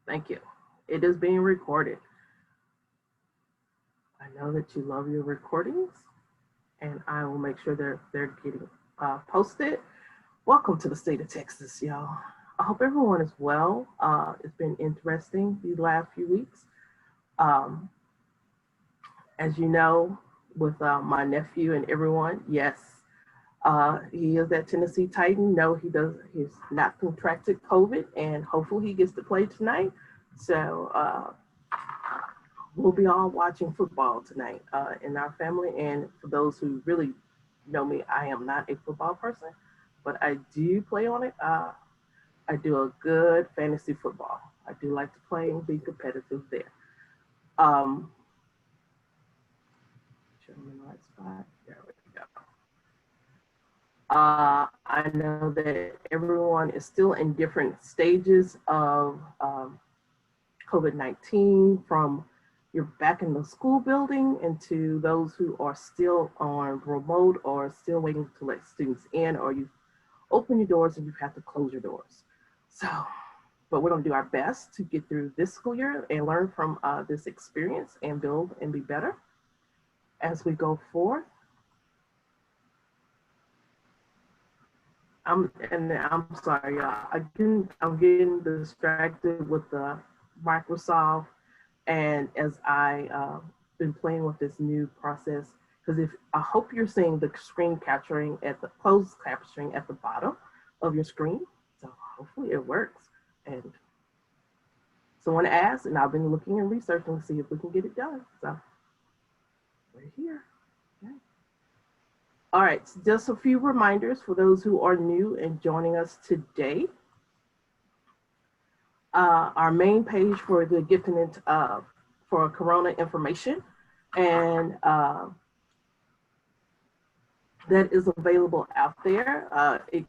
Thank you. It is being recorded. I know that you love your recordings, and I will make sure they're getting posted. Welcome to the state of Texas, y'all. I hope everyone is well. It's been interesting these last few weeks. Um, as you know, with my nephew and everyone, yes, he is that Tennessee Titan. No, he does. He's not contracted COVID, and hopefully he gets to play tonight. So we'll be all watching football tonight in our family. And for those who really know me, I am not a football person, but I do play on it. I do a good fantasy football. I do like to play and be competitive there. Um, show them in the right spot. There we go. I know that everyone is still in different stages of COVID-19, from you're back in the school building and to those who are still on remote or still waiting to let students in, or you open your doors and you have to close your doors. So, but we're going to do our best to get through this school year and learn from this experience and build and be better as we go forward. I'm sorry, y'all. I'm getting distracted with the Microsoft, and as I been playing with this new process, because if I hope you're seeing the screen capturing at the closed capturing at the bottom of your screen, so hopefully it works. And someone asked, and I've been looking and researching to see if we can get it done. So we're here. Okay. All right, so just a few reminders for those who are new and joining us today. Our main page for the gifting for Corona information, and that is available out there. It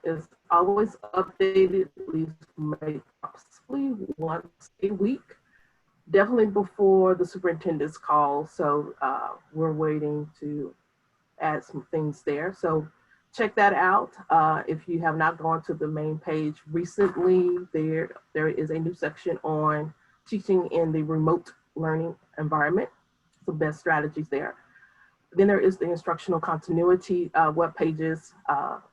is always updated, at least possibly once a week, definitely before the superintendent's call. So we're waiting to add some things there. So check that out. If you have not gone to the main page recently, there is a new section on teaching in the remote learning environment. Some best strategies there. Then there is the instructional continuity web pages,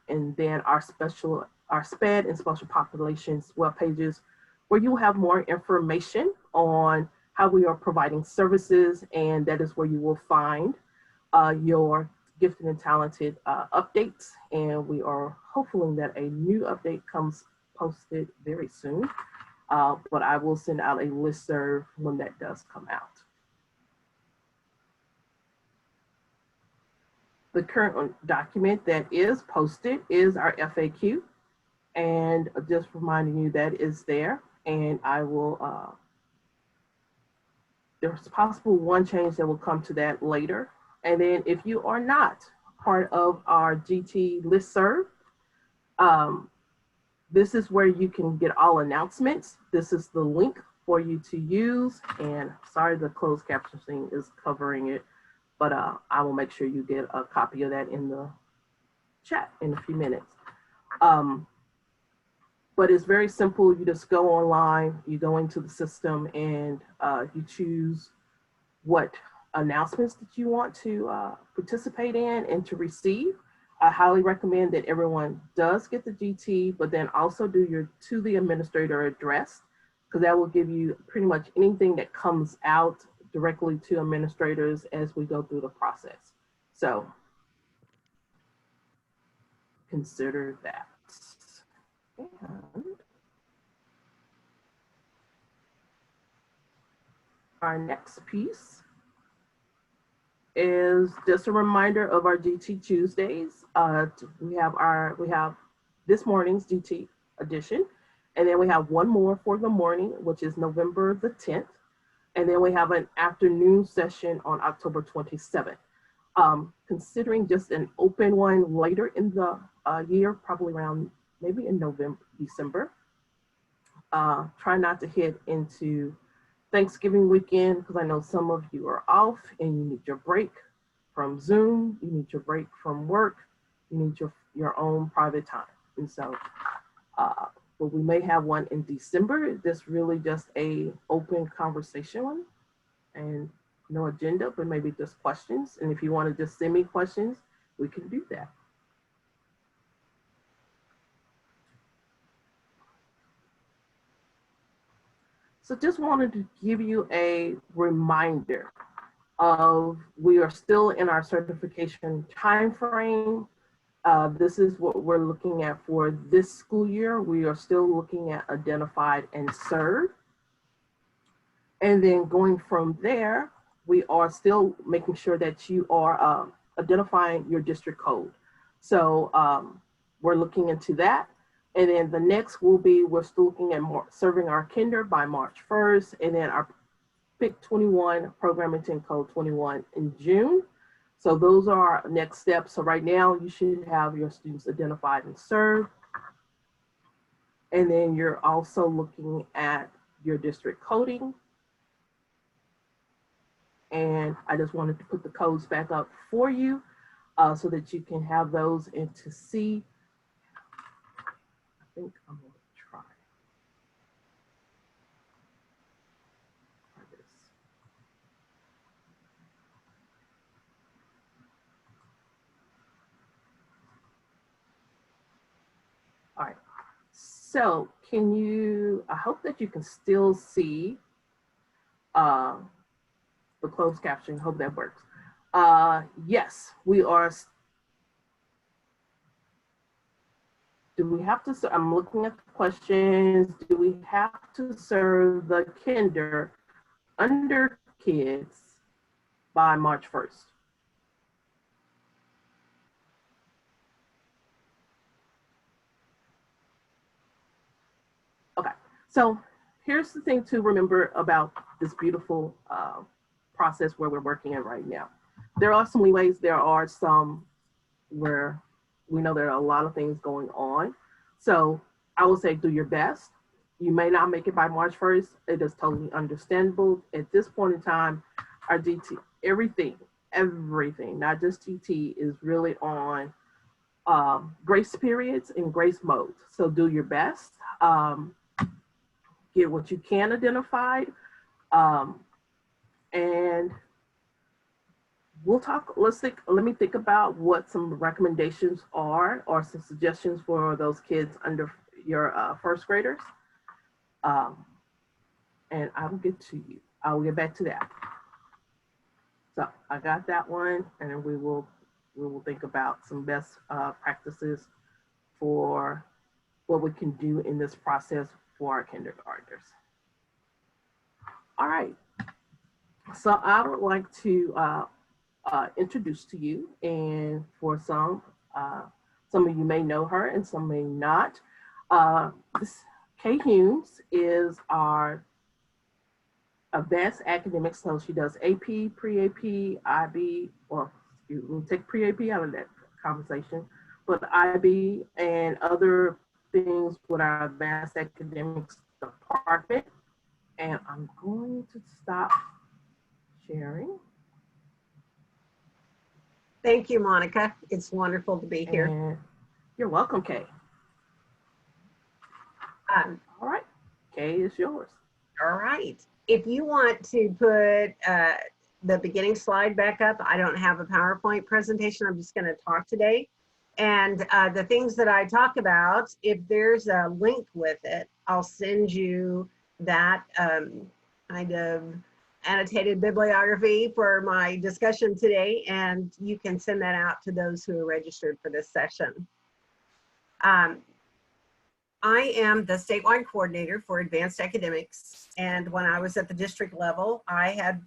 and then our SPED and special populations web pages, where you have more information on how we are providing services, and that is where you will find your gifted and talented updates. And we are hoping that a new update comes posted very soon, but I will send out a listserv when that does come out. The current document that is posted is our FAQ, and just reminding you that is there. And I will, there's possible one change that will come to that later. And then if you are not part of our GT listserv, this is where you can get all announcements. This is the link for you to use. And sorry, the closed captioning is covering it, but I will make sure you get a copy of that in the chat in a few minutes. But it's very simple. You just go online, you go into the system, and you choose what announcements that you want to participate in and to receive. I highly recommend that everyone does get the GT, but then also do your to the administrator address, because that will give you pretty much anything that comes out directly to administrators as we go through the process. So consider that. And our next piece is just a reminder of our GT Tuesdays. We have this morning's GT edition, and then we have one more for the morning, which is November the 10th. And then we have an afternoon session on October 27th. Considering just an open one later in the year, probably around maybe in November, December. Try not to hit into Thanksgiving weekend, because I know some of you are off and you need your break from Zoom, you need your break from work, you need your own private time. And so but we may have one in December. This really just a open conversation one, and no agenda, but maybe just questions. And if you want to just send me questions, we can do that. So just wanted to give you a reminder of we are still in our certification timeframe. This is what we're looking at for this school year. We are still looking at identified and served. And then going from there, we are still making sure that you are identifying your district code. So we're looking into that. And then the next will be, we're still looking at serving our kinder by March 1st, and then our PIC 21 program intent code 21 in June. So those are our next steps. So right now you should have your students identified and served. And then you're also looking at your district coding. And I just wanted to put the codes back up for you so that you can have those and to see. I think I'm going to try this. All right. So can you, I hope that you can still see the closed captioning. Hope that works. Yes, we are. Do we have to, I'm looking at the questions. Do we have to serve the kinder under kids by March 1st? Okay, so here's the thing to remember about this beautiful process where we're working in right now. There are some leeways, there are some where we know there are a lot of things going on. So I will say do your best. You may not make it by March 1st. It is totally understandable. At this point in time, our GT, everything, not just GT, is really on grace periods and grace modes. So do your best. Get what you can identified. And we'll talk, let me think about what some recommendations are or some suggestions for those kids under your first graders. And I'll get to you. I'll get back to that. So I got that one, and we will think about some best practices for what we can do in this process for our kindergartners. All right. So I would like to introduce to you, and for some of you may know her and some may not. Kay Humes is our advanced academics, so she does AP, pre-AP, IB, well, we'll take pre-AP out of that conversation, but IB and other things with our advanced academics department. And I'm going to stop sharing. Thank you, Monica. It's wonderful to be here. And you're welcome, Kay. All right, Kay, it's yours. All right. If you want to put the beginning slide back up, I don't have a PowerPoint presentation. I'm just going to talk today. And the things that I talk about, if there's a link with it, I'll send you that kind of annotated bibliography for my discussion today, and you can send that out to those who are registered for this session. I am the statewide coordinator for advanced academics, and when I was at the district level, I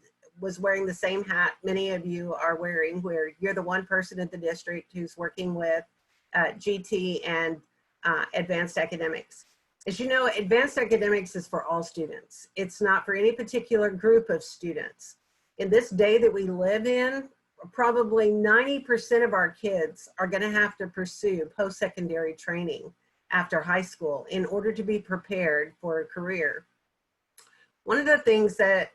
was wearing the same hat many of you are wearing, where you're the one person at the district who's working with GT and advanced academics. As you know, advanced academics is for all students. It's not for any particular group of students. In this day that we live in, probably 90% of our kids are going to have to pursue post-secondary training after high school in order to be prepared for a career. One of the things that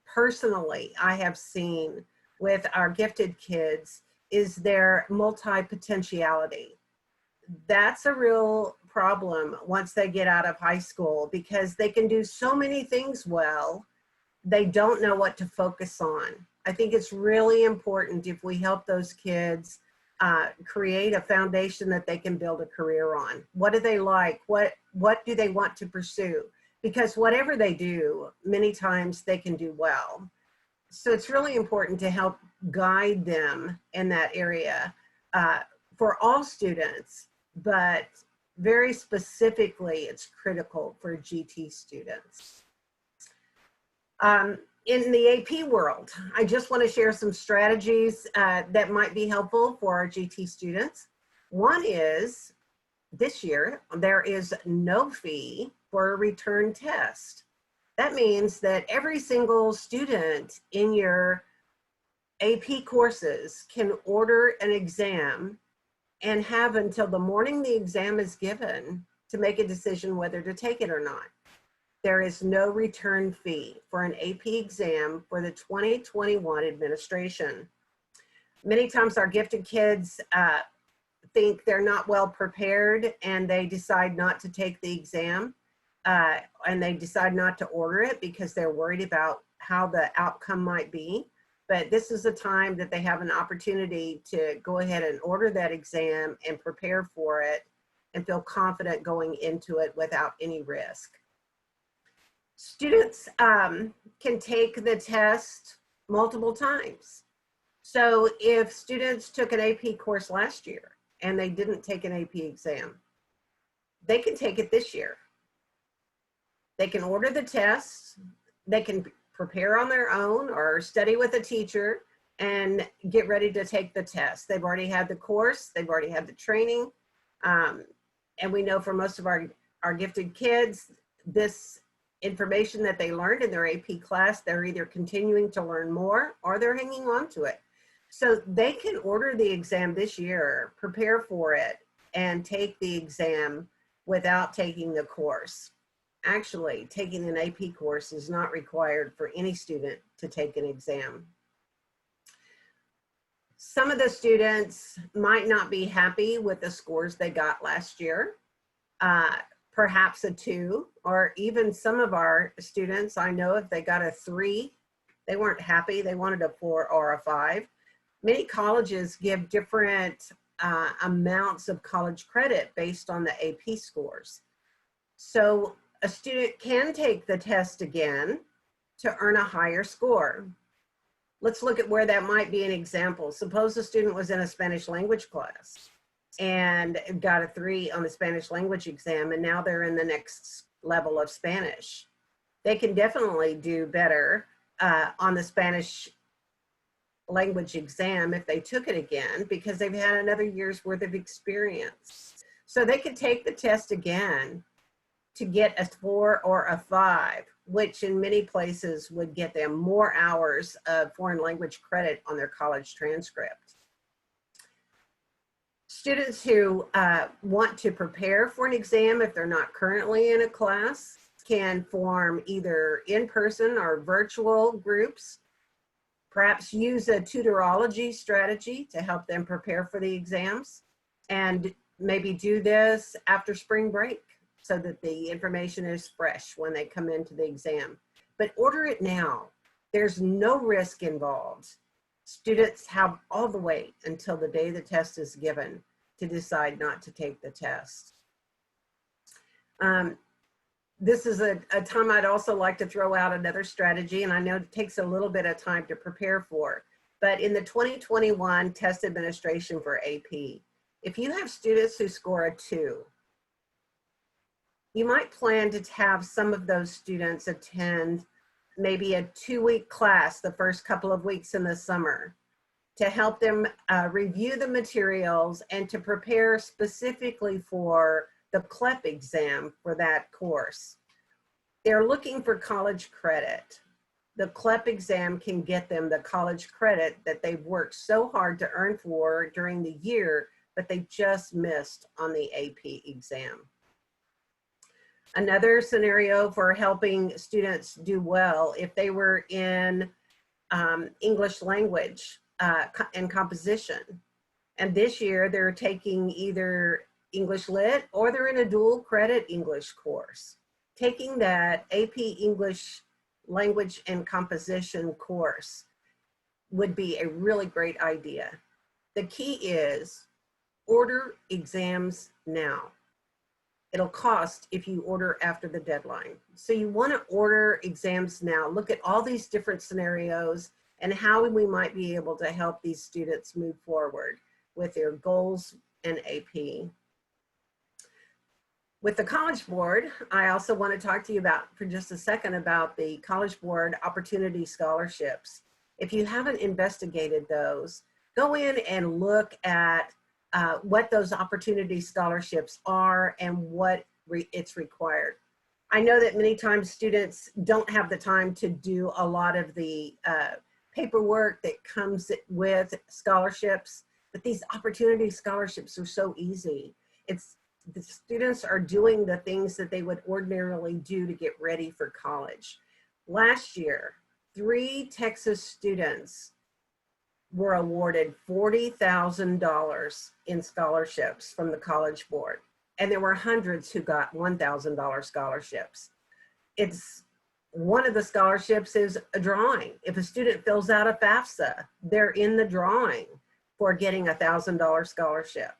personally I have seen with our gifted kids is their multi-potentiality. That's a real problem once they get out of high school because they can do so many things well, they don't know what to focus on. I think it's really important if we help those kids create a foundation that they can build a career on. What do they like? What do they want to pursue? Because whatever they do, many times they can do well. So it's really important to help guide them in that area for all students, but very specifically, it's critical for GT students. In the AP world, I just want to share some strategies that might be helpful for our GT students. One is, this year, there is no fee for a return test. That means that every single student in your AP courses can order an exam and have until the morning the exam is given to make a decision whether to take it or not. There is no return fee for an AP exam for the 2021 administration. Many times our gifted kids think they're not well prepared and they decide not to take the exam and they decide not to order it because they're worried about how the outcome might be. But this is a time that they have an opportunity to go ahead and order that exam and prepare for it and feel confident going into it without any risk. Students can take the test multiple times. So if students took an AP course last year and they didn't take an AP exam, they can take it this year. They can order the test, they can prepare on their own or study with a teacher and get ready to take the test. They've already had the course, they've already had the training. And we know for most of our gifted kids, this information that they learned in their AP class, they're either continuing to learn more or they're hanging on to it. So they can order the exam this year, prepare for it, and take the exam without taking the course. Actually, taking an AP course is not required for any student to take an exam. Some of the students might not be happy with the scores they got last year. Perhaps a 2, or even some of our students, I know if they got a 3, they weren't happy, they wanted a 4 or a 5. Many colleges give different amounts of college credit based on the AP scores. So a student can take the test again to earn a higher score. Let's look at where that might be an example. Suppose a student was in a Spanish language class and got a 3 on the Spanish language exam, and now they're in the next level of Spanish. They can definitely do better on the Spanish language exam if they took it again because they've had another year's worth of experience. So they could take the test again to get a 4 or a 5, which in many places would get them more hours of foreign language credit on their college transcript. Students who want to prepare for an exam, if they're not currently in a class, can form either in-person or virtual groups, perhaps use a tutorology strategy to help them prepare for the exams, and maybe do this after spring break so that the information is fresh when they come into the exam. But order it now. There's no risk involved. Students have all the way until the day the test is given to decide not to take the test. This is a time I'd also like to throw out another strategy, and I know it takes a little bit of time to prepare for, but in the 2021 test administration for AP, if you have students who score a 2, you might plan to have some of those students attend maybe a 2-week class the first couple of weeks in the summer to help them review the materials and to prepare specifically for the CLEP exam for that course. They're looking for college credit. The CLEP exam can get them the college credit that they've worked so hard to earn for during the year, but they just missed on the AP exam. Another scenario for helping students do well, if they were in English language and composition, and this year they're taking either English Lit, or they're in a dual credit English course. Taking that AP English Language and Composition course would be a really great idea. The key is order exams now. It'll cost if you order after the deadline. So you want to order exams now. Look at all these different scenarios and how we might be able to help these students move forward with their goals and AP. With the College Board, I also want to talk to you about, for just a second, about the College Board Opportunity Scholarships. If you haven't investigated those, go in and look at what those opportunity scholarships are and what it's required. I know that many times students don't have the time to do a lot of the paperwork that comes with scholarships, but these opportunity scholarships are so easy. The students are doing the things that they would ordinarily do to get ready for college. Last year, 3 Texas students were awarded $40,000 in scholarships from the College Board. And there were hundreds who got $1,000 scholarships. It's one of the scholarships is a drawing. If a student fills out a FAFSA, they're in the drawing for getting a $1,000 scholarship.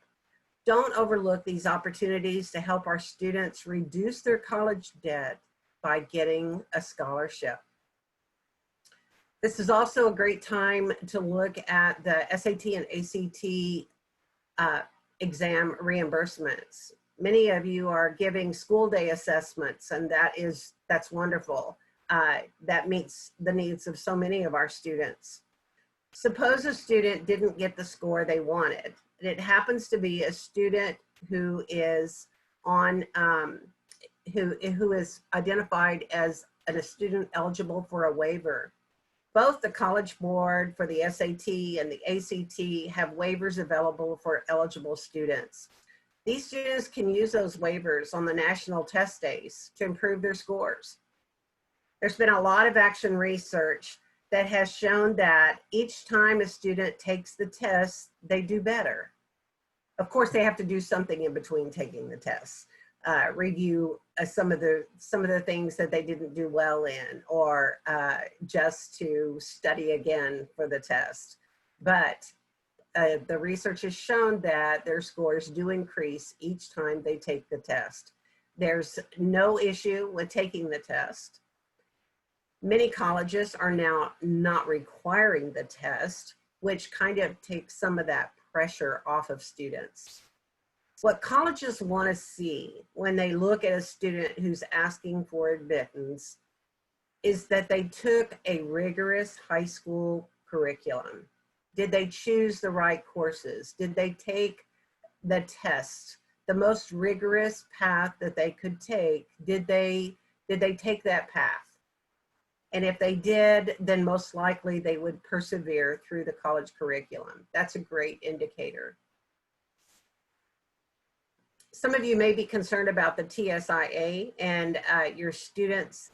Don't overlook these opportunities to help our students reduce their college debt by getting a scholarship. This is also a great time to look at the SAT and ACT exam reimbursements. Many of you are giving school day assessments, and that's wonderful. That meets the needs of so many of our students. Suppose a student didn't get the score they wanted. And it happens to be a student who is on, who is identified as a student eligible for a waiver. Both the College Board for the SAT and the ACT have waivers available for eligible students. These students can use those waivers on the national test days to improve their scores. There's been a lot of action research that has shown that each time a student takes the test, they do better. Of course, they have to do something in between taking the tests, review some of the things that they didn't do well in, or just to study again for the test. But the research has shown that their scores do increase each time they take the test. There's no issue with taking the test. Many colleges are now not requiring the test, which kind of takes some of that pressure off of students. What colleges want to see when they look at a student who's asking for admittance is that they took a rigorous high school curriculum. Did they choose the right courses? Did they take the test, the most rigorous path that they could take? Did they take that path? And if they did, then most likely they would persevere through the college curriculum. That's a great indicator. Some of you may be concerned about the TSIA and your students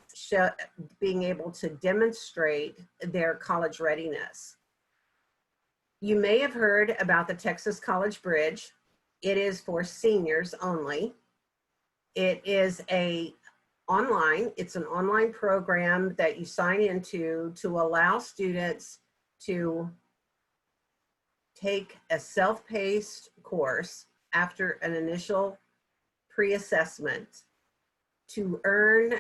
being able to demonstrate their college readiness. You may have heard about the Texas College Bridge. It is for seniors only. It is it's an online program that you sign into to allow students to take a self-paced course after an initial pre-assessment to earn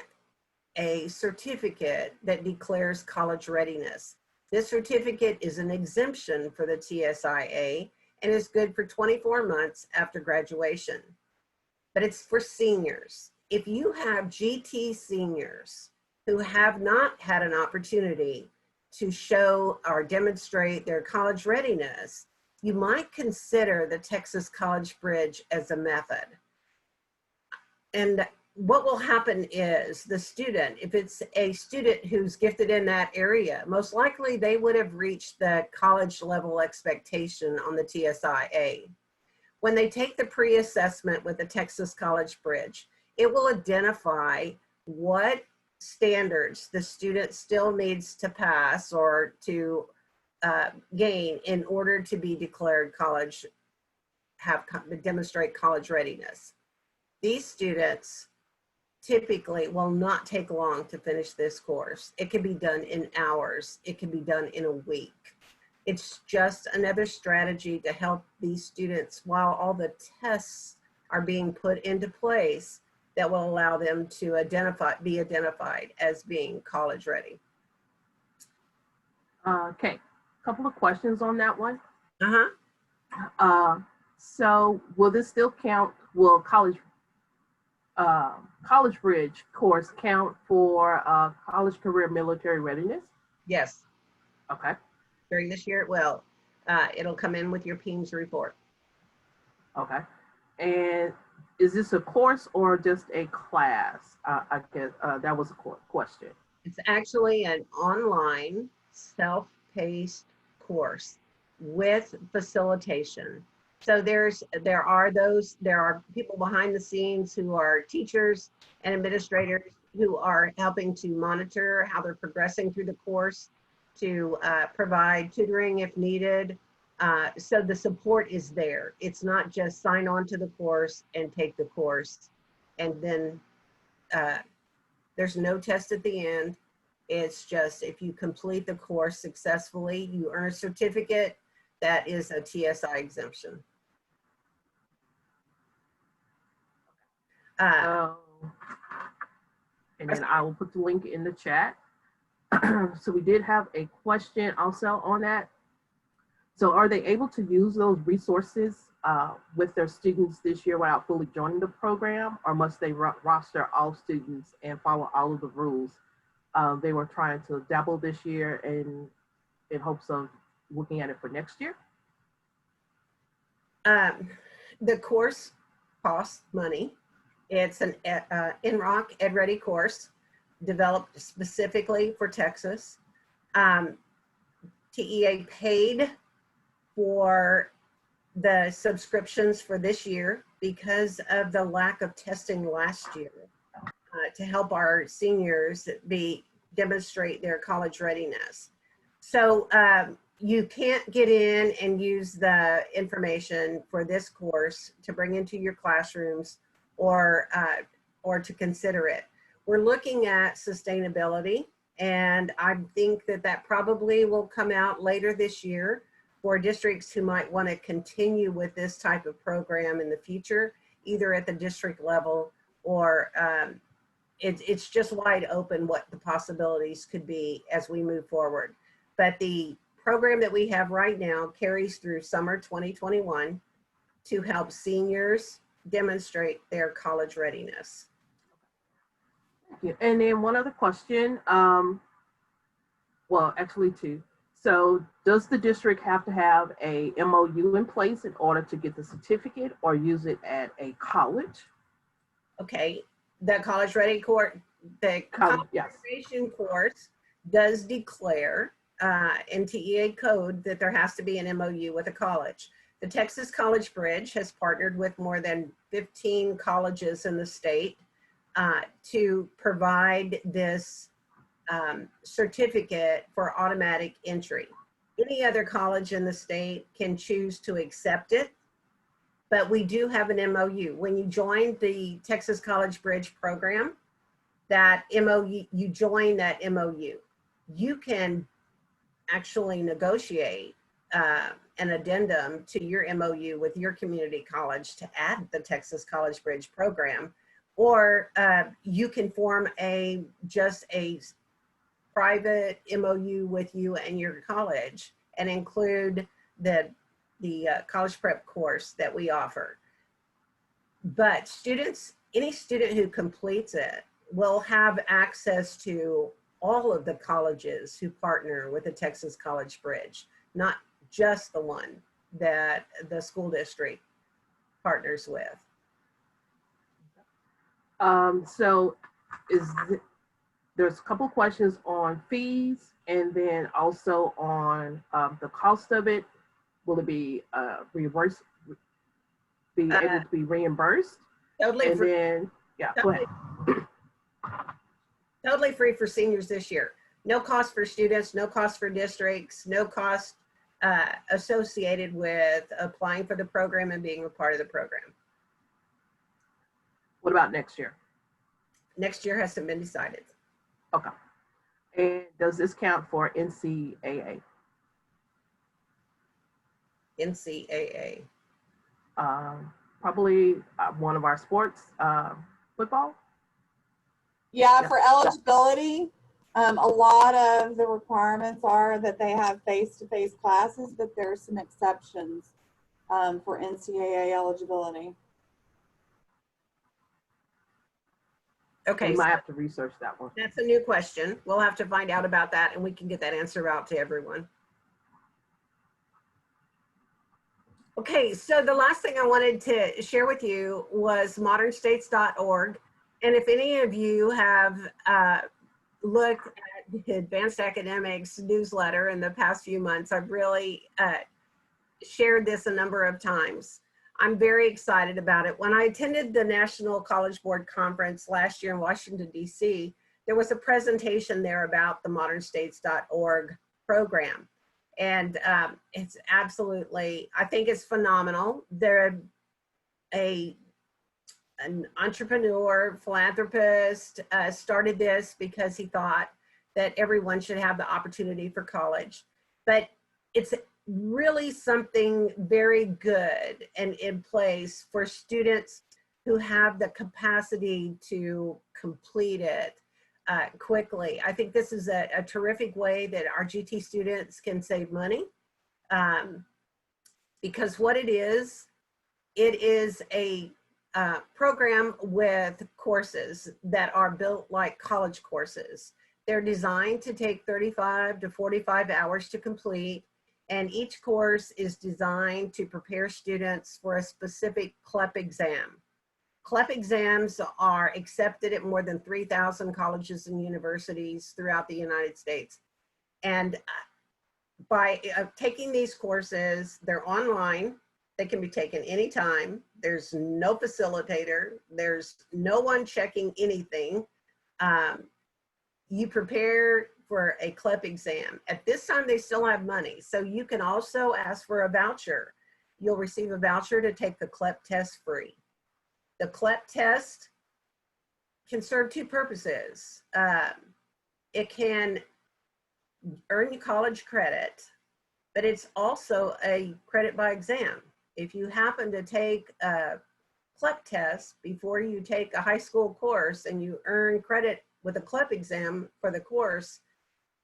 a certificate that declares college readiness. This certificate is an exemption for the TSIA and is good for 24 months after graduation, but it's for seniors. If you have GT seniors who have not had an opportunity to show or demonstrate their college readiness, you might consider the Texas College Bridge as a method. And what will happen is the student, if it's a student who's gifted in that area, most likely they would have reached the college level expectation on the TSIA. When they take the pre-assessment with the Texas College Bridge, it will identify what standards the student still needs to pass or to gain in order to be declared college demonstrate college readiness. These students typically will not take long to finish this course. It can be done in hours. It can be done in a week. It's just another strategy to help these students while all the tests are being put into place that will allow them to be identified as being college ready. Okay, a couple of questions on that one. Uh-huh. So will this still count, will College Bridge course count for college career military readiness? Yes. Okay. During this year it will. It'll come in with your PEAMS report. Okay. And is this a course or just a class? I guess that was a question. It's actually an online self-paced course with facilitation. So there are people behind the scenes who are teachers and administrators who are helping to monitor how they're progressing through the course, to provide tutoring if needed. So the support is there. It's not just sign on to the course and take the course and then there's no test at the end. It's just if you complete the course successfully, you earn a certificate that is a TSI exemption. And then I will put the link in the chat. So we did have a question also on that. So are they able to use those resources with their students this year without fully joining the program, or must they roster all students and follow all of the rules? They were trying to dabble this year in hopes of looking at it for next year. The course costs money. It's an NROC Ed Ready course developed specifically for Texas. TEA paid for the subscriptions for this year because of the lack of testing last year to help our seniors demonstrate their college readiness. So you can't get in and use the information for this course to bring into your classrooms or to consider it. We're looking at sustainability, and I think that probably will come out later this year for districts who might want to continue with this type of program in the future, either at the district level or it's just wide open what the possibilities could be as we move forward. But the program that we have right now carries through summer 2021 to help seniors demonstrate their college readiness. Thank you. And then one other question, well, actually two. So does the district have to have a MOU in place in order to get the certificate or use it at a college? Okay, the college ready course, the college readiness course does declare in TEA code that there has to be an MOU with a college. The Texas College Bridge has partnered with more than 15 colleges in the state to provide this certificate for automatic entry. Any other college in the state can choose to accept it, but we do have an MOU. When you join the Texas College Bridge program, that MOU, you join that MOU. You can actually negotiate an addendum to your MOU with your community college to add the Texas College Bridge program, or you can form just a private MOU with you and your college and include the college prep course that we offer. But students, any student who completes it will have access to all of the colleges who partner with the Texas College Bridge, not just the one that the school district partners with. So there's a couple questions on fees and then also on the cost of it. Will it be reimbursed? Be able to be reimbursed? Totally and free. Then, yeah, totally, go ahead. Totally free for seniors this year. No cost for students, no cost for districts, no cost associated with applying for the program and being a part of the program. What about next year? Next year hasn't been decided. Okay. And does this count for NCAA? NCAA. Probably one of our sports, football. Yeah, for eligibility, a lot of the requirements are that they have face-to-face classes, but there are some exceptions for NCAA eligibility. Okay, we might have to research that one. That's a new question. We'll have to find out about that, and we can get that answer out to everyone. Okay, so the last thing I wanted to share with you was modernstates.org. And if any of you have looked at the Advanced Academics newsletter in the past few months, I've really shared this a number of times. I'm very excited about it. When I attended the National College Board Conference last year in Washington, D.C., there was a presentation there about the modernstates.org program. And it's absolutely, I think it's phenomenal. They're an entrepreneur, philanthropist, started this because he thought that everyone should have the opportunity for college. But it's really something very good and in place for students who have the capacity to complete it quickly. I think this is a terrific way that our GT students can save money because what it is a program with courses that are built like college courses. They're designed to take 35 to 45 hours to complete, and each course is designed to prepare students for a specific CLEP exam. CLEP exams are accepted at more than 3,000 colleges and universities throughout the United States. And by taking these courses, they're online. They can be taken anytime. There's no facilitator. There's no one checking anything. You prepare for a CLEP exam. At this time, they still have money. So you can also ask for a voucher. You'll receive a voucher to take the CLEP test free. The CLEP test can serve two purposes. It can earn you college credit, but it's also a credit by exam. If you happen to take a CLEP test before you take a high school course and you earn credit with a CLEP exam for the course,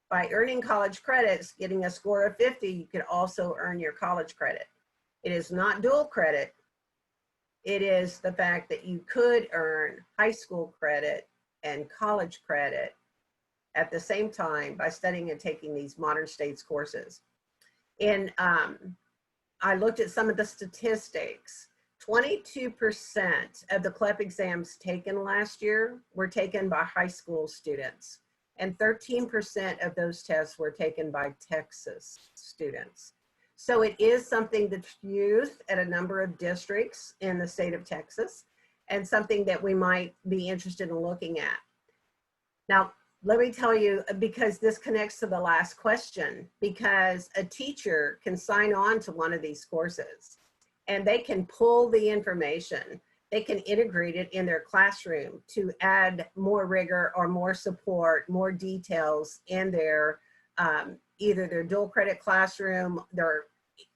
by earning college credits, getting a score of 50, you can also earn your college credit. It is not dual credit. It is the fact that you could earn high school credit and college credit at the same time by studying and taking these Modern States courses. And I looked at some of the statistics. 22% of the CLEP exams taken last year were taken by high school students, and 13% of those tests were taken by Texas students. So it is something that's used at a number of districts in the state of Texas and something that we might be interested in looking at. Now, let me tell you, because this connects to the last question, because a teacher can sign on to one of these courses and they can pull the information, they can integrate it in their classroom to add more rigor or more support, more details in their either their dual credit classroom, their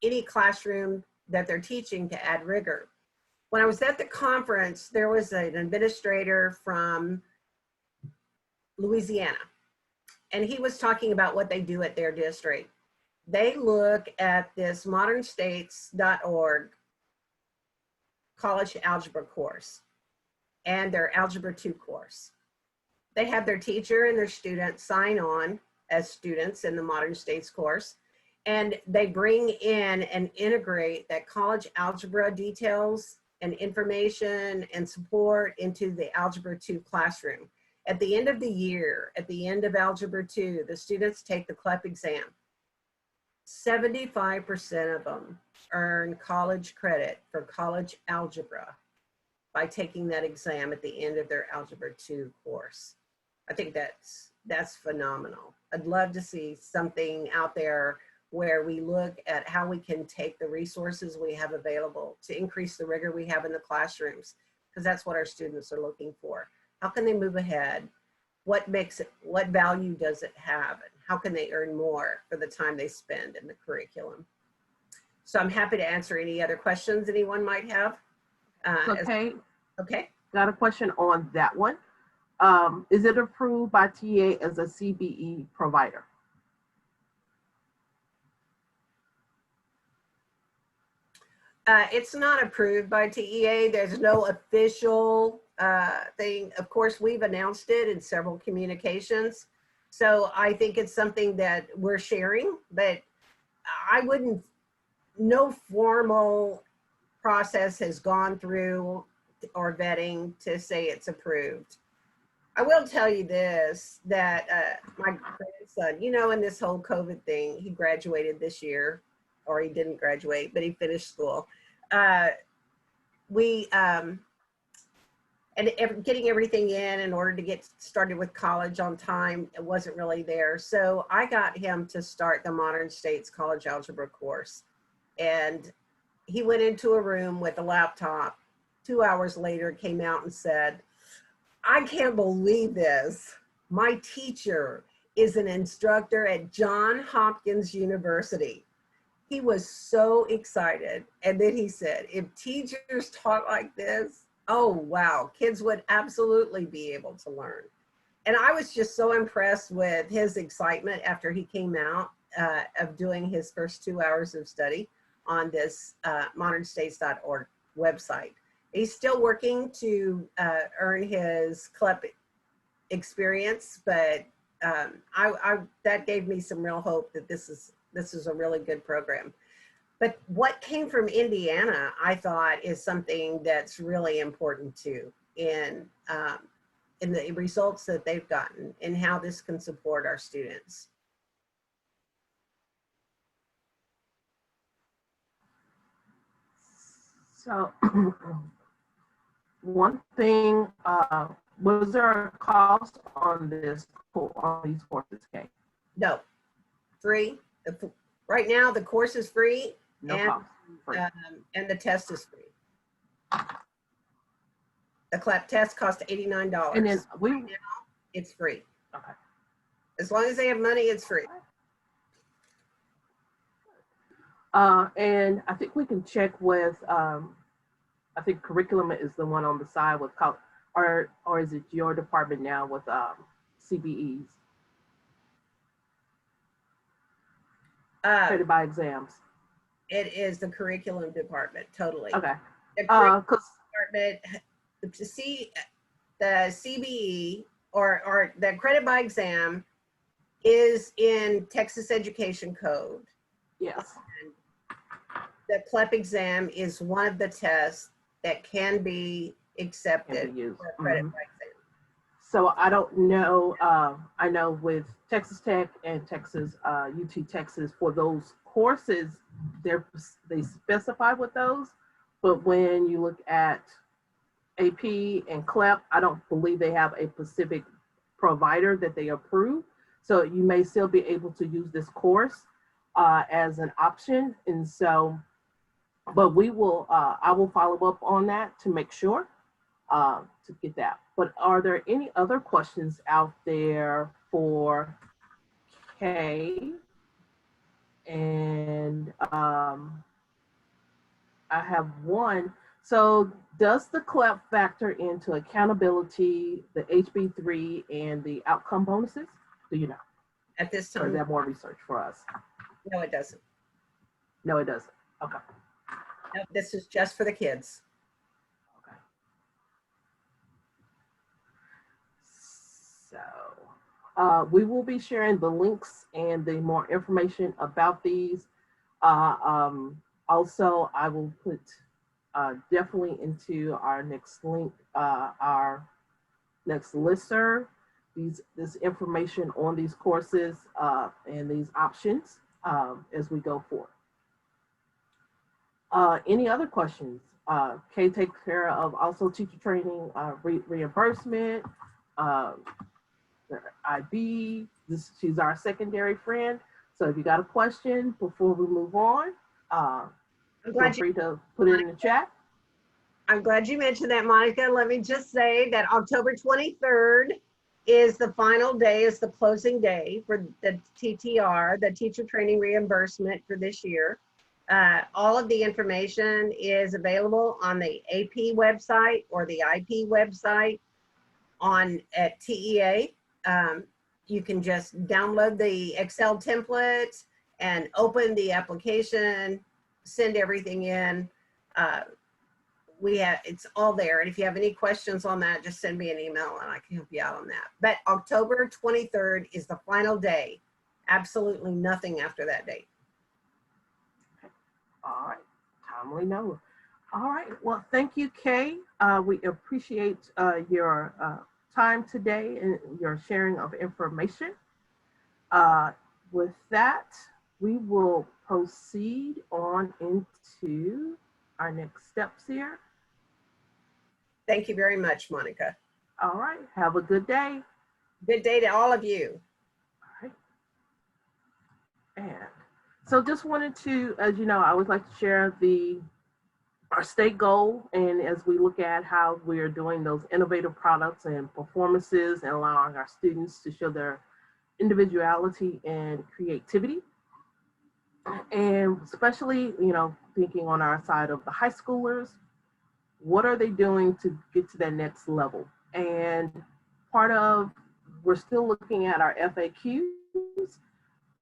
any classroom that they're teaching to add rigor. When I was at the conference, there was an administrator from Louisiana, and he was talking about what they do at their district. They look at this modernstates.org college algebra course and their Algebra 2 course. They have their teacher and their students sign on as students in the Modern States course, and they bring in and integrate that college algebra details and information and support into the Algebra 2 classroom. At the end of the year, at the end of Algebra 2, the students take the CLEP exam. 75% of them earn college credit for college algebra by taking that exam at the end of their Algebra 2 course. I think that's phenomenal. I'd love to see something out there where we look at how we can take the resources we have available to increase the rigor we have in the classrooms, because that's what our students are looking for. How can they move ahead? What makes it, what value does it have? And how can they earn more for the time they spend in the curriculum? So I'm happy to answer any other questions anyone might have. Okay, Okay. got a question on that one. Is it approved by TA as a CBE provider? It's not approved by TEA. There's no official thing. Of course, we've announced it in several communications. So I think it's something that we're sharing, but I wouldn't, no formal process has gone through or vetting to say it's approved. I will tell you this, that my grandson, you know, in this whole COVID thing, he graduated this year, or he didn't graduate, but he finished school. Getting everything in order to get started with college on time, it wasn't really there. So I got him to start the Modern States College Algebra course. And he went into a room with a laptop. 2 hours later, came out and said, I can't believe this. My teacher is an instructor at Johns Hopkins University. He was so excited. And then he said, if teachers taught like this, oh, wow, kids would absolutely be able to learn. And I was just so impressed with his excitement after he came out of doing his first 2 hours of study on this modernstates.org website. He's still working to earn his CLEP experience, but that gave me some real hope that this is a really good program. But what came from Indiana, I thought, is something that's really important too in the results that they've gotten and how this can support our students. So one thing, was there a cost on these courses, Kay? No, free. Right now, the course is free, No and, cost. Free. And the test is free. The CLEP test costs $89. And then right now, it's free. Okay. As long as they have money, it's free. And I think we can check with, I think curriculum is the one on the side with college, or is it your department now with CBEs? Credit by exams. It is the curriculum department, totally. Okay. The curriculum department, to see the CBE or the credit by exam is in Texas Education Code. Yes. And the CLEP exam is one of the tests that can be accepted for credit by exam. So I don't know, I know with Texas Tech and Texas, UT Texas, for those courses, they specify with those, but when you look at AP and CLEP, I don't believe they have a specific provider that they approve. So you may still be able to use this course as an option. And so, but we will, I will follow up on that to make sure to get that. But are there any other questions out there for Kay? And I have one. So does the CLEP factor into accountability, the HB3 and the outcome bonuses? Do you know? At this Or is time, that more research for us? no, it doesn't. No, it doesn't. Okay. No, this is just for the kids. Okay. So we will be sharing the links and the more information about these. Also, I will put definitely into our next link, our next listserv, this information on these courses and these options as we go forward. Any other questions? Kay takes care of also teacher training, reimbursement, IB. She's our secondary friend. So if you got a question before we move on, I'm feel glad you, free to put it in the chat. I'm glad you mentioned that, Monica. Let me just say that October 23rd is the final day, is the closing day for the TTR, the teacher training reimbursement for this year. All of the information is available on the AP website or the IP website at TEA. You can just download the Excel template and open the application, send everything in. It's all there. And if you have any questions on that, just send me an email and I can help you out on that. But October 23rd is the final day. Absolutely nothing after that date. All right, timely note. All right, well, thank you, Kay. We appreciate your time today and your sharing of information. With that, we will proceed on into our next steps here. Thank you very much, Monica. All right, have a good day. Good day to all of you. All right. And so just wanted to, as you know, I always like to share our state goal, and as we look at how we're doing those innovative products and performances and allowing our students to show their individuality and creativity. And especially, you know, thinking on our side of the high schoolers, what are they doing to get to that next level? And we're still looking at our FAQs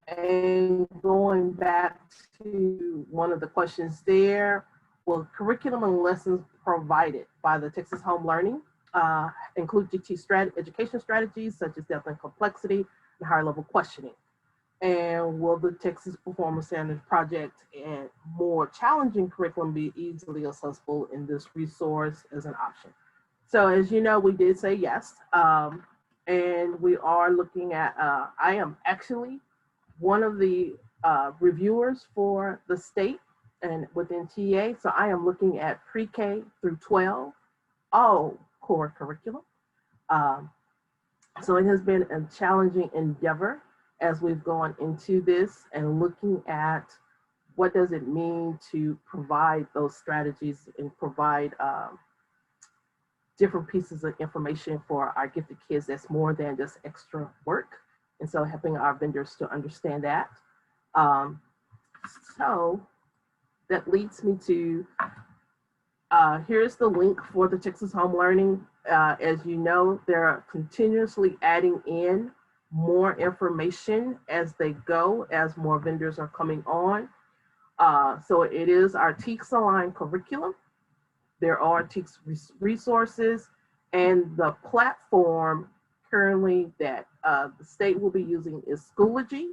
and going back to one of the questions there. Will curriculum and lessons provided by the Texas Home Learning include education strategies such as depth and complexity and higher level questioning? And will the Texas Performance Standards Project and more challenging curriculum be easily accessible in this resource as an option? So as you know, we did say yes. And we are looking at, I am actually one of the reviewers for the state and within TA. So I am looking at pre-K through 12, all core curriculum. So it has been a challenging endeavor as we've gone into this and looking at what does it mean to provide those strategies and provide different pieces of information for our gifted kids that's more than just extra work. And so helping our vendors to understand that. So that leads me to, here's the link for the Texas Home Learning. As you know, they're continuously adding in more information as they go, as more vendors are coming on. So it is our TEKS aligned curriculum. There are TEKS resources, and the platform currently that the state will be using is Schoology,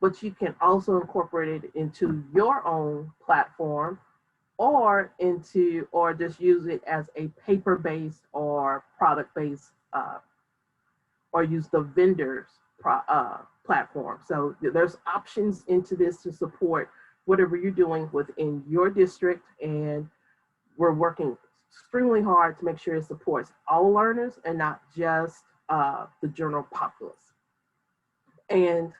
but you can also incorporate it into your own platform or just use it as a paper-based or product-based or use the vendor's platform. So there's options into this to support whatever you're doing within your district, and we're working extremely hard to make sure it supports all learners and not just the general populace. And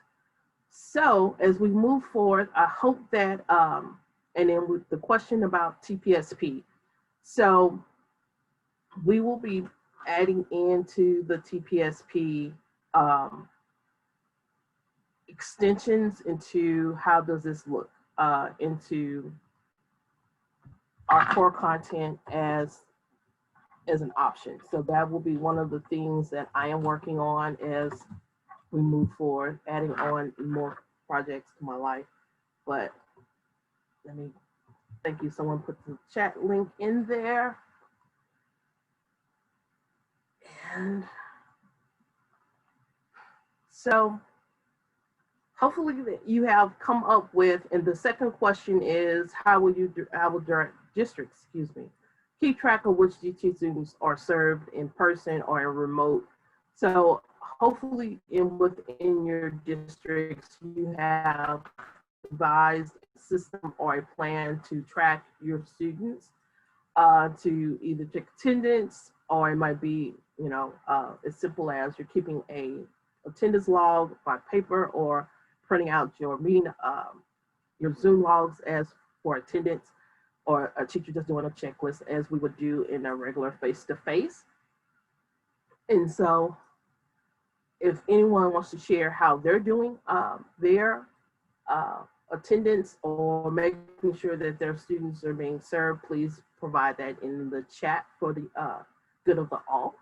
so as we move forward, I hope that, and then with the question about TPSP, so we will be adding into the TPSP extensions into how does this look into our core content as an option. So that will be one of the things that I am working on as we move forward, adding on more projects to my life. But let me, thank you. Someone put the chat link in there. And so hopefully you have come up with, and the second question is, how will direct districts, keep track of which DT students are served in person or in remote? So hopefully within your districts, you have devised a system or a plan to track your students to either check attendance, or it might be, as simple as you're keeping a attendance log by paper or printing out your meeting, your Zoom logs as for attendance, or a teacher just doing a checklist as we would do in a regular face-to-face. And so if anyone wants to share how they're doing their attendance or making sure that their students are being served, please provide that in the chat for the good of the all.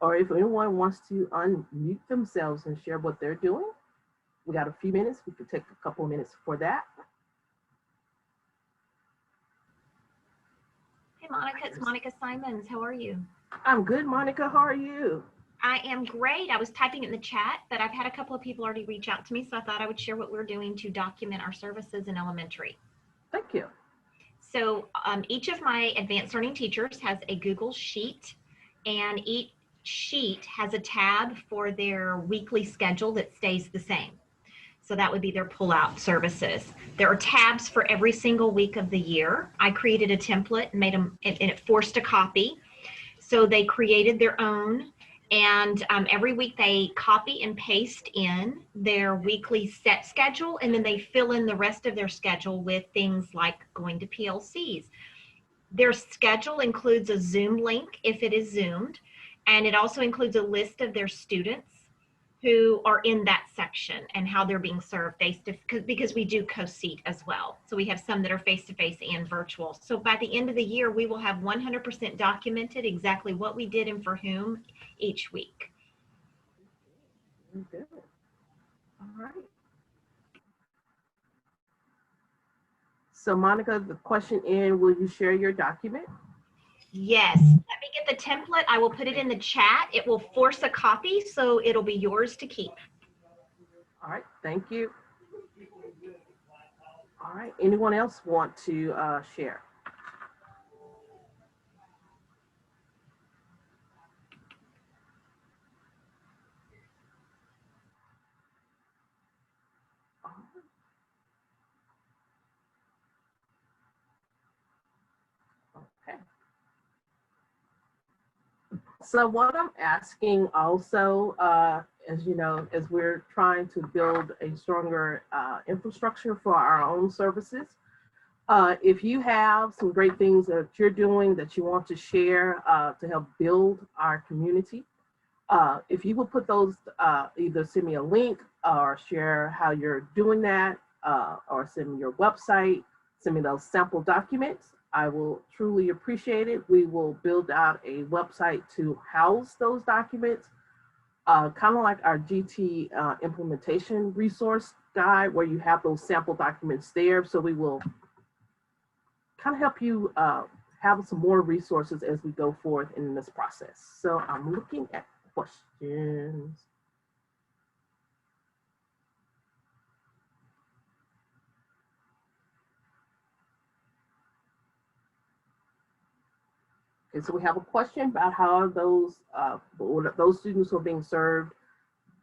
Or if anyone wants to unmute themselves and share what they're doing, we got a few minutes. We could take a couple of minutes for that. Hey, Monica, it's Monica Simons. How are you? I'm good, Monica. How are you? I am great. I was typing in the chat, but I've had a couple of people already reach out to me, so I thought I would share what we're doing to document our services in elementary. Thank you. So each of my advanced learning teachers has a Google Sheet, and each sheet has a tab for their weekly schedule that stays the same. So that would be their pull-out services. There are tabs for every single week of the year. I created a template and made them, and it forced a copy. So they created their own, and every week they copy and paste in their weekly set schedule, and then they fill in the rest of their schedule with things like going to PLCs. Their schedule includes a Zoom link if it is Zoomed, and it also includes a list of their students who are in that section and how they're being served because we do co-seat as well. So we have some that are face-to-face and virtual. So by the end of the year, we will have 100% documented exactly what we did and for whom each week. Good. All right. So Monica, the question is, will you share your document? Yes, let me get the template. I will put it in the chat. It will force a copy, so it'll be yours to keep. All right, thank you. All right, anyone else want to share? Okay. So what I'm asking also, as you know, as we're trying to build a stronger infrastructure for our own services, if you have some great things that you're doing that you want to share to help build our community, if you will put those, either send me a link or share how you're doing that, or send me your website, send me those sample documents, I will truly appreciate it. We will build out a website to house those documents, kind of like our GT implementation resource guide, where you have those sample documents there. So we will kind of help you have some more resources as we go forth in this process. So I'm looking at questions. Okay, so we have a question about how those students who are being served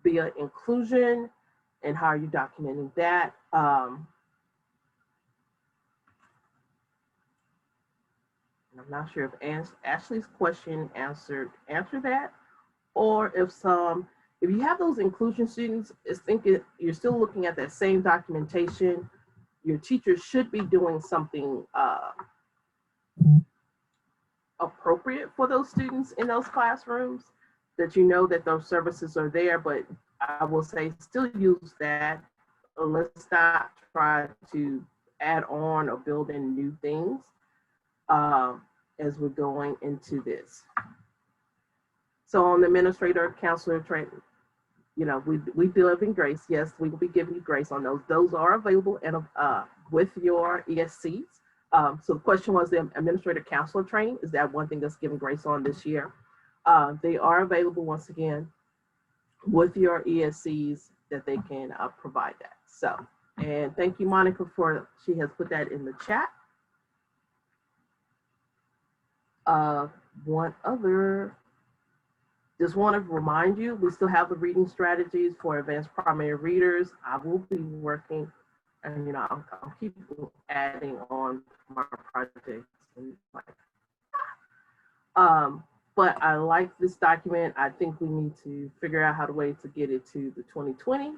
via inclusion, and how are you documenting that? I'm not sure if Ashley's question answered that, or if you have those inclusion students, you're still looking at that same documentation. Your teachers should be doing something appropriate for those students in those classrooms, that you know that those services are there. But I will say still use that. Let's not try to add on or build in new things as we're going into this. So on the administrator counselor training, you know, we believe in grace. Yes, we will be giving you grace on those. Those are available and with your ESCs. So the question was, the administrator counselor training, is that one thing that's given grace on this year? They are available once again with your ESCs, that they can provide that. So, and thank you, Monica, she has put that in the chat. Just want to remind you, we still have the reading strategies for advanced primary readers. I will be working And I'll keep adding on my projects and like, but I like this document. I think we need to figure out how to way to get it to the 2020.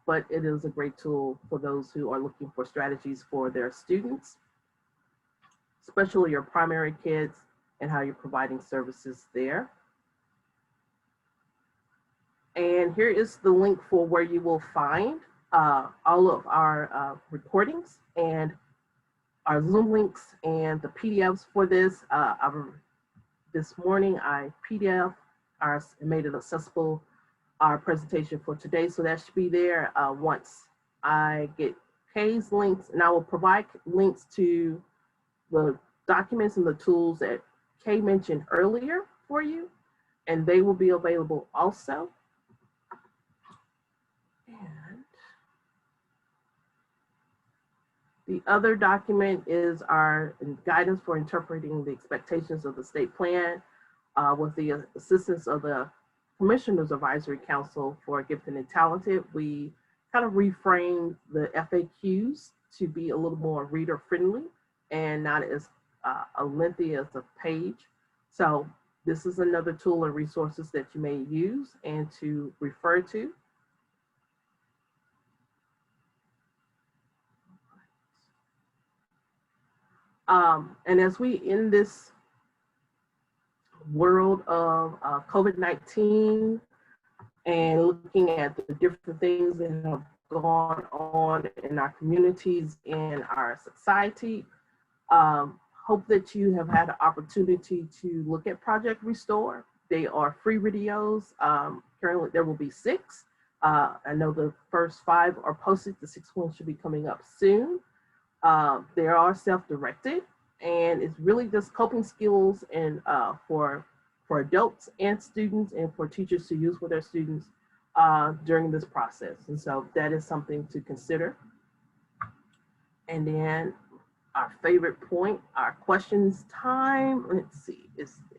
But it is a great tool for those who are looking for strategies for their students, especially your primary kids, and how you're providing services there. And here is the link for where you will find all of our recordings and our Zoom links and the PDFs for this. This morning I PDF made it accessible, our presentation for today. So that should be there once I get Kay's links, and I will provide links to the documents and the tools that Kay mentioned earlier for you, and they will be available also. And the other document is our guidance for interpreting the expectations of the state plan with the assistance of the Commissioners Advisory Council for Gifted and Talented. We kind of reframed the FAQs to be a little more reader friendly and not as lengthy as a page. So this is another tool and resources that you may use and to refer to. And as we in this world of COVID-19 and looking at the different things that have gone on in our communities, in our society, hope that you have had an opportunity to look at Project Restore. They are free videos. Currently there will be 6. I know the first 5 are posted. The 6th one should be coming up soon. They are self-directed, and it's really just coping skills and for adults and students, and for teachers to use with their students during this process. And so that is something to consider. And then our favorite point, our questions time. Let's see, is there?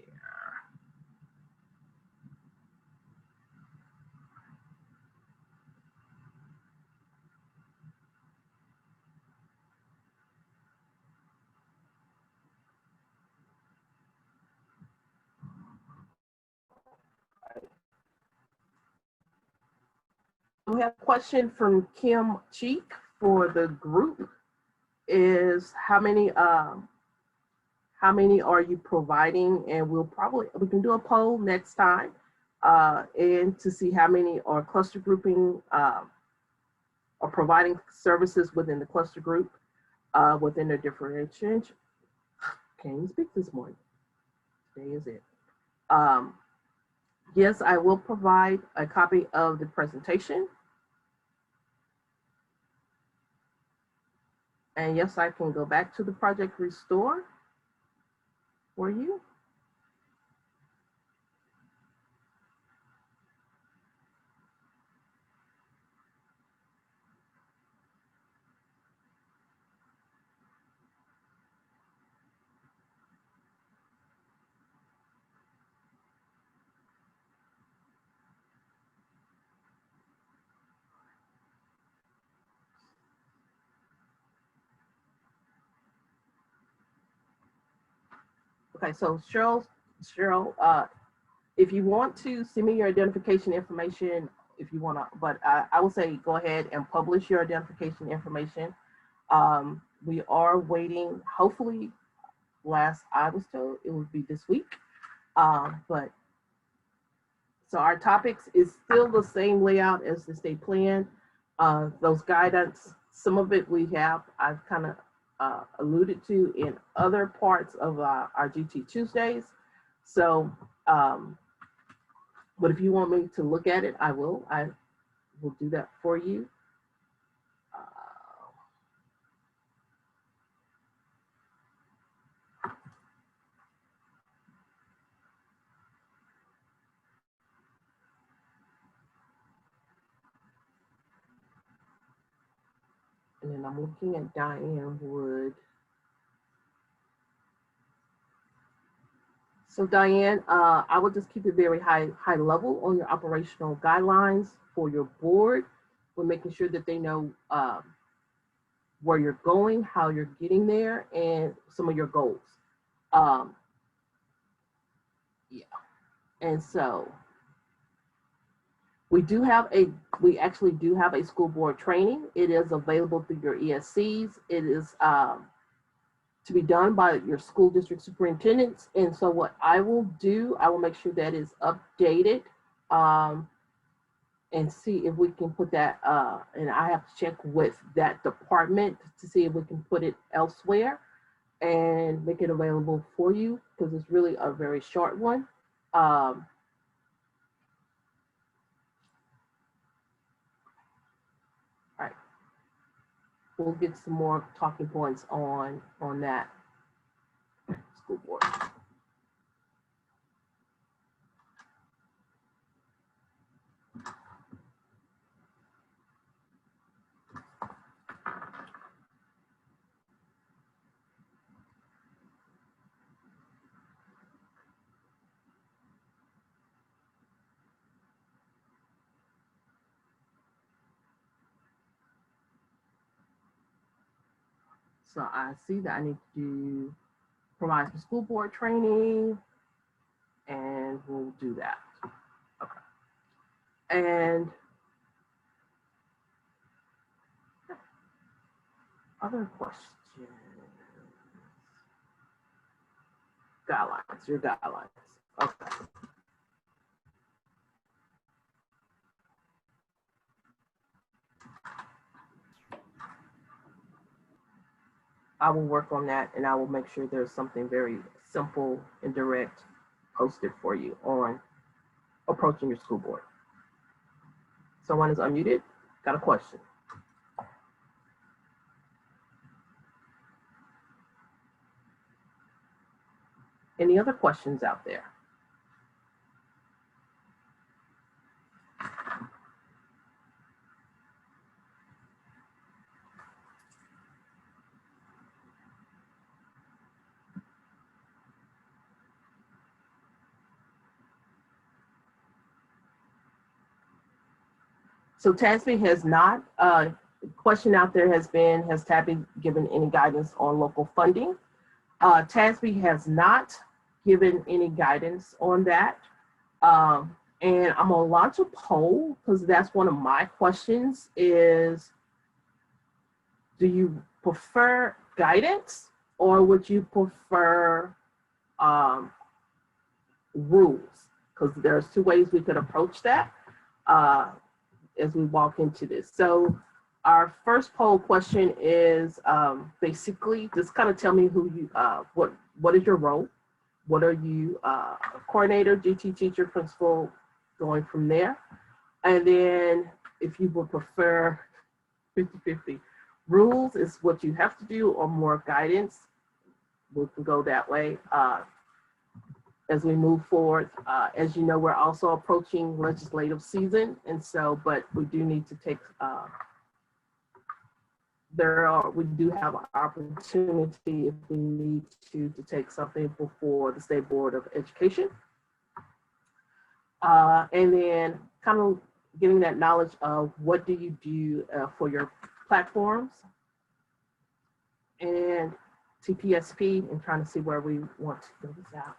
We have a question from Kim Cheek for the group. Is how many are you providing? And we can do a poll next time and to see how many are cluster grouping or providing services within the cluster group within their differentiation. Can't even speak this morning. Today is it. Yes, I will provide a copy of the presentation. And yes, I can go back to the Project Restore for you. Okay, so Cheryl, if you want to send me your identification information, if you want to, but I will say go ahead and publish your identification information. We are waiting, hopefully, last I was told it would be this week. But so our topics is still the same layout as the state plan. Those guidance, some of it I've kind of alluded to in other parts of our GT Tuesdays. So, but if you want me to look at it, I will do that for you. And then I'm looking at Diane Wood. So Diane, I will just keep it very high level on your operational guidelines for your board. We're making sure that they know where you're going, how you're getting there, and some of your goals. Um, yeah, and so we actually do have a school board training. It is available through your ESCs. It is to be done by your school district superintendents. And so what I will do, I will make sure that is updated and see if we can put that, and I have to check with that department to see if we can put it elsewhere and make it available for you, because it's really a very short one. All right, we'll get some more talking points on that school board. So I see that I need to provide some school board training, and we'll do that. Okay. And other questions? Guidelines, your guidelines. Okay. I will work on that, and I will make sure there's something very simple and direct posted for you on approaching your school board. Someone is unmuted. Got a question? Any other questions out there? So TASB has not, question out there has been, has TASB given any guidance on local funding? TASB has not given any guidance on that. And I'm gonna launch a poll, because that's one of my questions is, do you prefer guidance, or would you prefer rules? Because there's two ways we could approach that as we walk into this. So our first poll question is basically just kind of tell me who you, what is your role? What are you, coordinator, GT teacher, principal, going from there? And then if you would prefer 50-50, rules is what you have to do, or more guidance, we can go that way as we move forward. As you know, we're also approaching legislative season, and so, but we do need to take, we do have an opportunity if we need to take something before the State Board of Education. And then kind of getting that knowledge of what do you do for your platforms and TPSP, and trying to see where we want to go this out.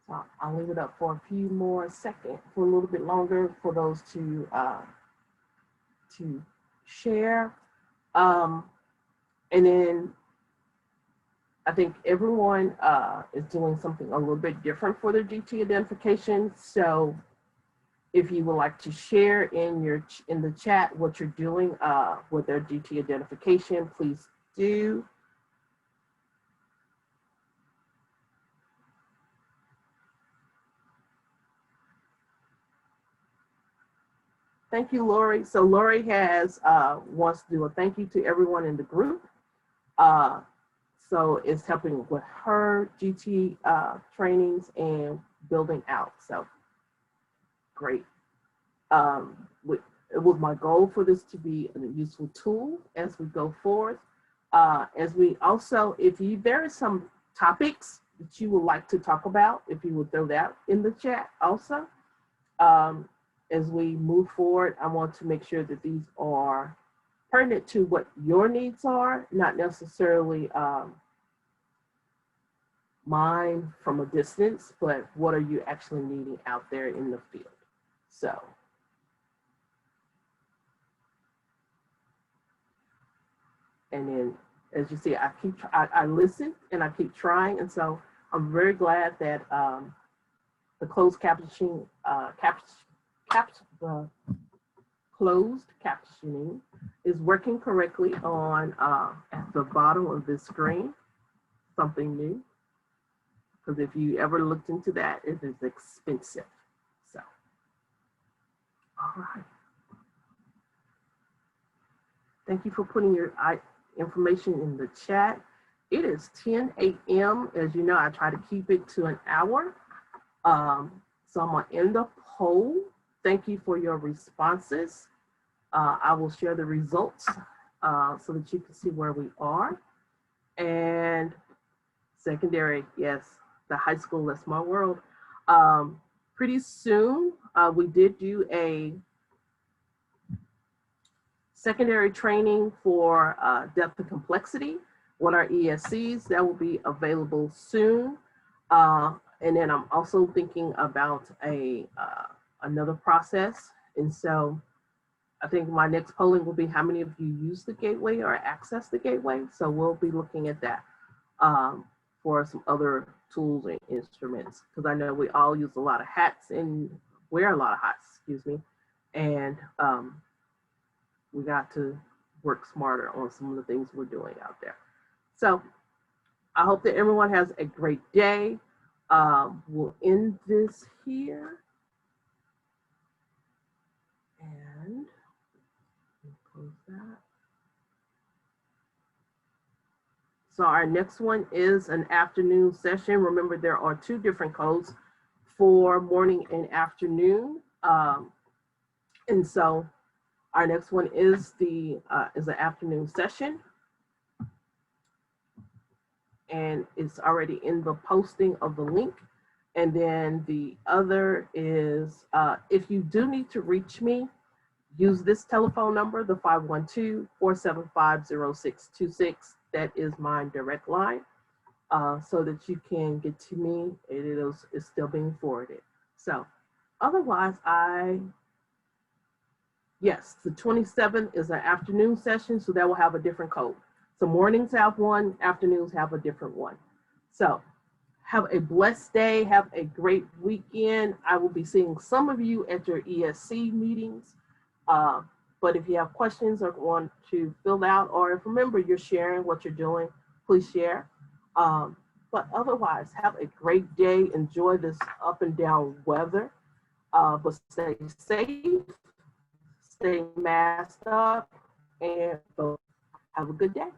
So I'll leave it up for a few more seconds, for a little bit longer, for those to share. And then I think everyone is doing something a little bit different for their GT identification. So if you would like to share in the chat what you're doing with their GT identification, please do. Thank you, Lori. So Lori has wants to do a thank you to everyone in the group. So it's helping with her GT trainings and building out. So great. It was my goal for this to be a useful tool as we go forward. As we also, there are some topics that you would like to talk about, if you would throw that in the chat also. As we move forward, I want to make sure that these are pertinent to what your needs are, not necessarily mine from a distance, but what are you actually needing out there in the field? So. And then, as you see, I listen and I keep trying. And so I'm very glad that the closed captioning, the closed captioning is working correctly on at the bottom of this screen, something new. Because if you ever looked into that, it is expensive. So, all right. Thank you for putting your information in the chat. It is 10 a.m. As you know, I try to keep it to an hour. So I'm gonna end the poll. Thank you for your responses. I will share the results so that you can see where we are. And secondary, yes, the high school, that's my world. Pretty soon, we did do a secondary training for depth and complexity with our ESCs. That will be available soon. And then I'm also thinking about another process. And so I think my next polling will be how many of you use the gateway or access the gateway. So we'll be looking at that for some other tools and instruments, because I know we all use a lot of hats and wear a lot of hats, excuse me. And we got to work smarter on some of the things we're doing out there. So I hope that everyone has a great day. We'll end this here. And close that. So our next one is an afternoon session. Remember, there are 2 different codes for morning and afternoon. And so our next one is an afternoon session. And it's already in the posting of the link. And then the other is, if you do need to reach me, use this telephone number, the 512-475-0626. That is my direct line, so that you can get to me. It's still being forwarded. So otherwise, yes, the 27th is an afternoon session, so that will have a different code. So mornings have one, afternoons have a different one. So have a blessed day, have a great weekend. I will be seeing some of you at your ESC meetings. But if you have questions or want to fill out, or if remember you're sharing what you're doing, please share. But otherwise, have a great day. Enjoy this up and down weather, but stay safe, stay masked up, and have a good day.